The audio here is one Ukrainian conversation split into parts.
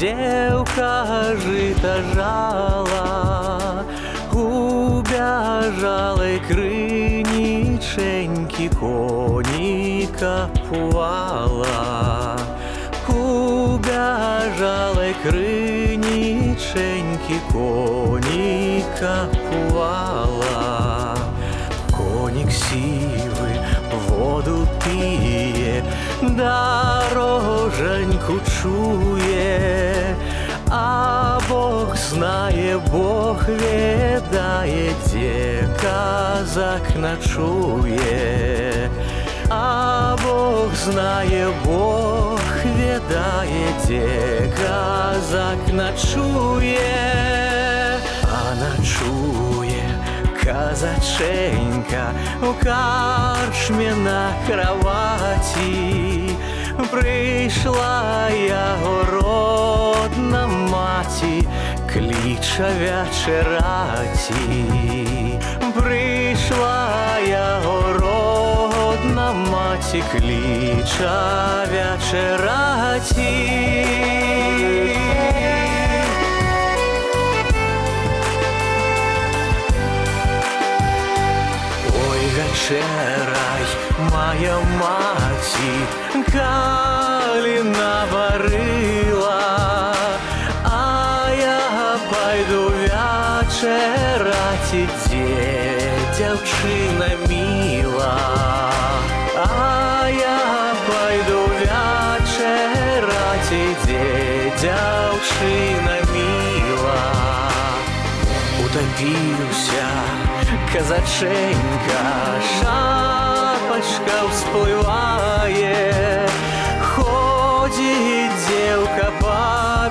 девка жито жала, у бяжалой крыніченькі коніка пувала, у бяжалой крыніченькі коніка пувала. Конік сівий воду піє, дороженьку чує, а Бог знає, Бог ведає, де козак ночує. А Бог знає, Бог ведає, де козак ночує. А ночує козаченька у карчмі на кроваті. Прийшла яго родна маті, клича вечераті. Прийшла яго родна маті, клича вечераті. Вечерай, моя маті, калі наварила, а я пайду вечерати, де дівчина мила. А я пайду вечерати, де дівчина мила. Утопился казаченька, шапочка всплывает, ходит девка по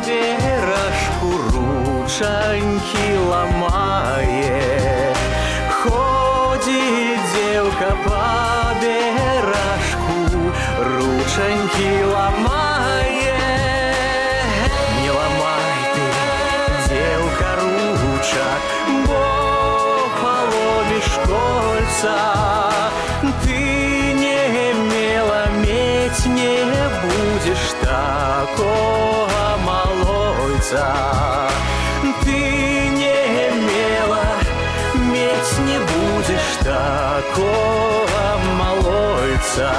бережку, ручоньки ломает. Ходит девка по бережку, ручоньки ломает. Не ломай ты, девка, ручок, бо поломишь кольца. Ты не имела медь, не будешь такого малойца. Ты не имела медь, не будешь такого малойца.